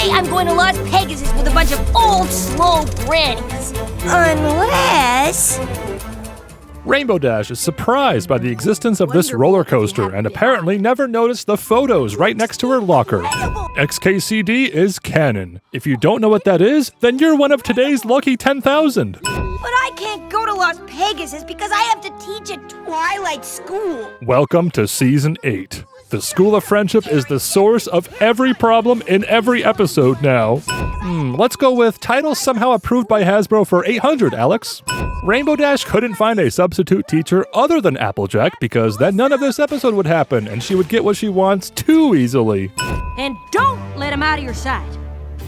way I'm going to Las Pegasus with a bunch of old, slow grannies. Unless... Rainbow Dash is surprised by the existence of this roller coaster and apparently never noticed the photos right next to her locker. XKCD is canon. If you don't know what that is, then you're one of today's lucky 10,000. But I can't go to Las Pegasus because I have to teach at Twilight School. Welcome to Season 8. The School of Friendship is the source of every problem in every episode now. Let's go with title somehow approved by Hasbro for 800, Alex. Rainbow Dash couldn't find a substitute teacher other than Applejack because then none of this episode would happen and she would get what she wants too easily. And don't let him out of your sight.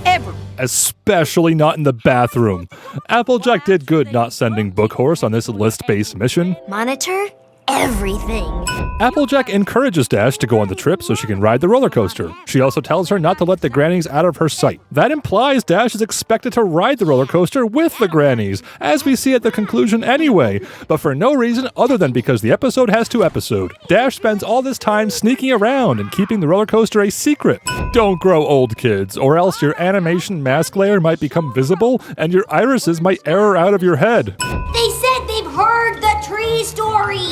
Ever. Especially not in the bathroom. Applejack did good not sending Bookhorse on this list-based mission. Monitor everything. Applejack encourages Dash to go on the trip so she can ride the roller coaster. She also tells her not to let the Grannies out of her sight. That implies Dash is expected to ride the roller coaster with the Grannies, as we see at the conclusion anyway, but for no reason other than because the episode has to episode. Dash spends all this time sneaking around and keeping the roller coaster a secret. Don't grow old, kids, or else your animation mask layer might become visible and your irises might error out of your head. They said they've heard the tree story.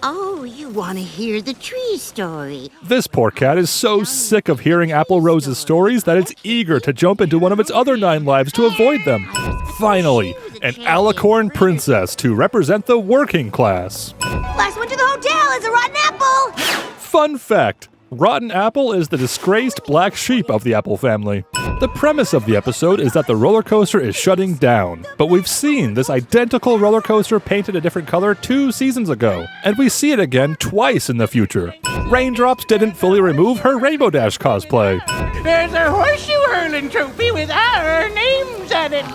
Oh, you want to hear the tree story? This poor cat is so sick of hearing Apple Rose's stories that it's eager to jump into one of its other 9 lives to avoid them. Finally, an Alicorn princess to represent the working class. Last one to the hotel is a rotten apple. Fun fact. Rotten Apple is the disgraced black sheep of the Apple family. The premise of the episode is that the roller coaster is shutting down, but we've seen this identical roller coaster painted a different color 2 seasons ago, and we see it again twice in the future. Raindrops didn't fully remove her Rainbow Dash cosplay. There's a horseshoe hurling trophy with our names on it.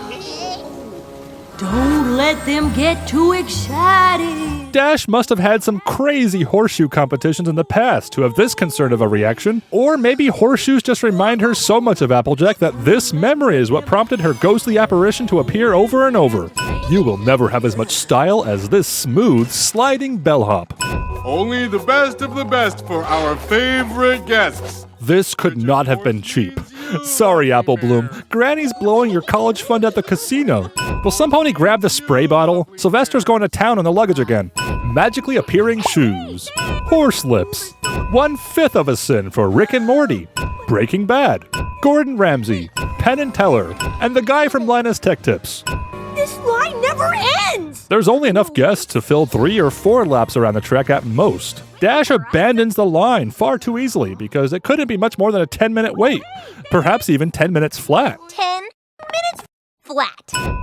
Don't let them get too excited. Dash must have had some crazy horseshoe competitions in the past to have this concern of a reaction, or maybe horseshoes just remind her so much of Applejack that this memory is what prompted her ghostly apparition to appear over and over. You will never have as much style as this smooth, sliding bellhop. Only the best of the best for our favorite guests. This could not have been cheap. Sorry, Apple Bloom. Granny's blowing your college fund at the casino. Will some pony grab the spray bottle? Sylvester's going to town on the luggage again. Magically appearing shoes. Horse lips. 1/5 of a sin for Rick and Morty. Breaking Bad. Gordon Ramsay. Penn and Teller. And the guy from Linus Tech Tips. This line never ends. There's only enough guests to fill 3 or 4 laps around the track at most. Dash abandons the line far too easily because it couldn't be much more than a 10-minute wait. Perhaps even 10 minutes flat. 10 minutes flat.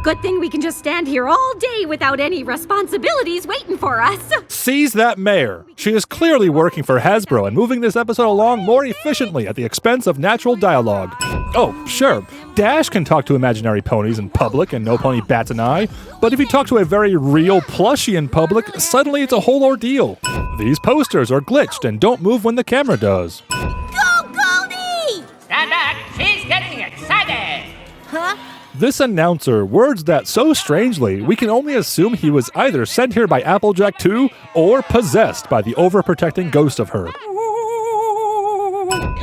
Good thing we can just stand here all day without any responsibilities waiting for us. Seize that mare. She is clearly working for Hasbro and moving this episode along more efficiently at the expense of natural dialogue. Oh, sure, Dash can talk to imaginary ponies in public and no pony bats an eye, but if you talk to a very real plushie in public, suddenly it's a whole ordeal. These posters are glitched and don't move when the camera does. Go, Goldie! Stand back, she's getting excited. Huh? This announcer words that so strangely, we can only assume he was either sent here by Applejack too, or possessed by the overprotecting ghost of her.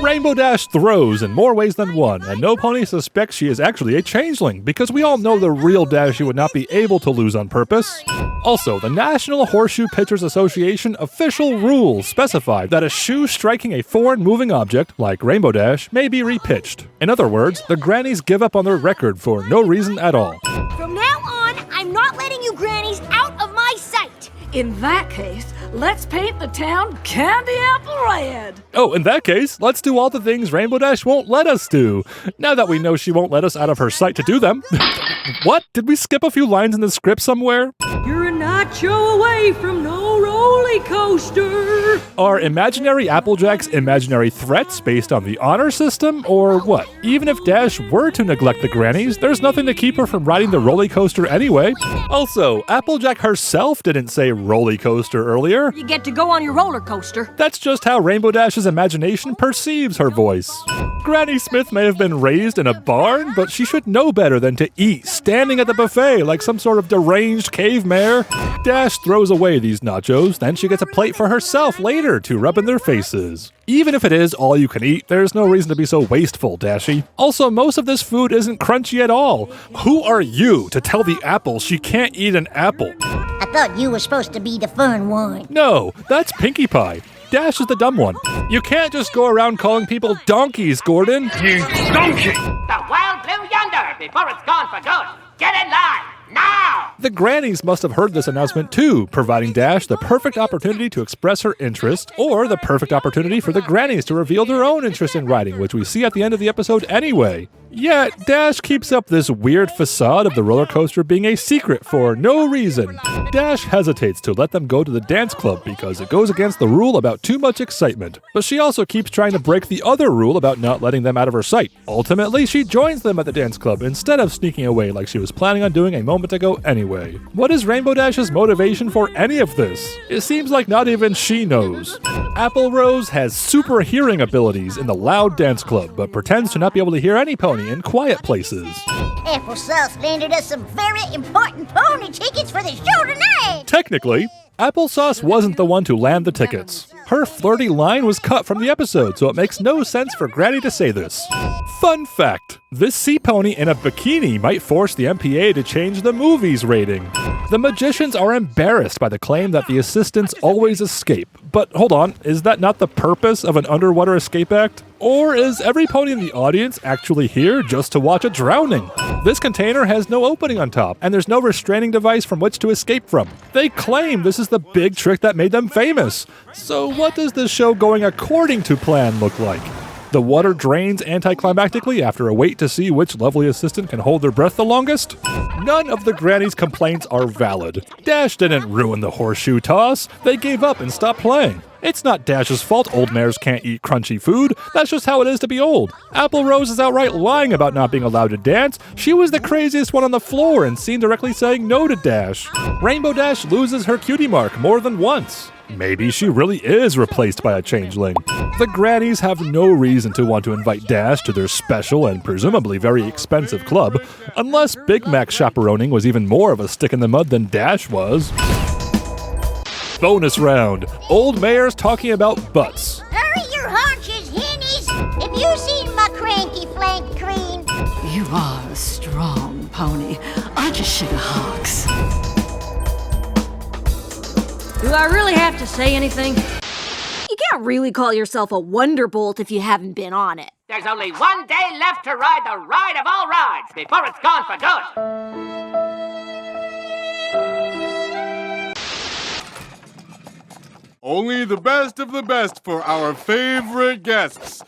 Rainbow Dash throws in more ways than one, and no pony suspects she is actually a changeling, because we all know the real Dashie would not be able to lose on purpose. Also, the National Horseshoe Pitchers Association official rules specify that a shoe striking a foreign moving object, like Rainbow Dash, may be repitched. In other words, the Grannies give up on their record for no reason at all. From now on, I'm not letting you Grannies out of my sight. In that case, let's paint the town candy apple red. Oh, in that case, let's do all the things Rainbow Dash won't let us do. Now that we know she won't let us out of her sight to do them. What? Did we skip a few lines in the script somewhere? You're a nacho away from no roller coaster. Are imaginary Applejacks imaginary threats based on the honor system, or what? Even if Dash were to neglect the Grannies, there's nothing to keep her from riding the roller coaster anyway. Also, Applejack herself didn't say roller coaster earlier. You get to go on your roller coaster. That's just how Rainbow Dash's imagination perceives her voice. Granny Smith may have been raised in a barn, but she should know better than to eat standing at the buffet like some sort of deranged cave mare. Dash throws away these nachos, knows, then she gets a plate for herself later to rub in their faces. Even if it is all you can eat, there's no reason to be so wasteful, Dashie. Also, most of this food isn't crunchy at all. Who are you to tell the apple she can't eat an apple? I thought you were supposed to be the fun one. No, that's Pinkie Pie. Dash is the dumb one. You can't just go around calling people donkeys, Gordon. You donkey! The wild blue yonder before it's gone for good. Get in line, now! The Grannies must have heard this announcement too, providing Dash the perfect opportunity to express her interest, or the perfect opportunity for the Grannies to reveal their own interest in riding, which we see at the end of the episode anyway. Yet, Dash keeps up this weird facade of the roller coaster being a secret for no reason. Dash hesitates to let them go to the dance club because it goes against the rule about too much excitement. But she also keeps trying to break the other rule about not letting them out of her sight. Ultimately, she joins them at the dance club instead of sneaking away like she was planning on doing a moment ago anyway. What is Rainbow Dash's motivation for any of this? It seems like not even she knows. Apple Rose has super hearing abilities in the loud dance club, but pretends to not be able to hear any pony in quiet places. Applesauce landed us some very important pony tickets for the show tonight. Technically, Applesauce wasn't the one to land the tickets. Her flirty line was cut from the episode, so it makes no sense for Granny to say this. Fun fact, this sea pony in a bikini might force the MPA to change the movie's rating. The magicians are embarrassed by the claim that the assistants always escape. But hold on, is that not the purpose of an underwater escape act? Or is every pony in the audience actually here just to watch a drowning? This container has no opening on top, and there's no restraining device from which to escape from. They claim this is the big trick that made them famous. So what does this show going according to plan look like? The water drains anticlimactically after a wait to see which lovely assistant can hold their breath the longest? None of the Grannies' complaints are valid. Dash didn't ruin the horseshoe toss. They gave up and stopped playing. It's not Dash's fault old mares can't eat crunchy food. That's just how it is to be old. Apple Rose is outright lying about not being allowed to dance. She was the craziest one on the floor and seen directly saying no to Dash. Rainbow Dash loses her cutie mark more than once. Maybe she really is replaced by a changeling. The Grannies have no reason to want to invite Dash to their special and presumably very expensive club, unless Big Mac chaperoning was even more of a stick in the mud than Dash was. Bonus round. Old mares talking about butts. Hurry your haunches, hinnies. Have you seen my cranky flank cream? You are a strong pony. I just shake a hawks. Do I really have to say anything? You can't really call yourself a wonderbolt if you haven't been on it. There's only one day left to ride the ride of all rides before it's gone for good. Only the best of the best for our favorite guests.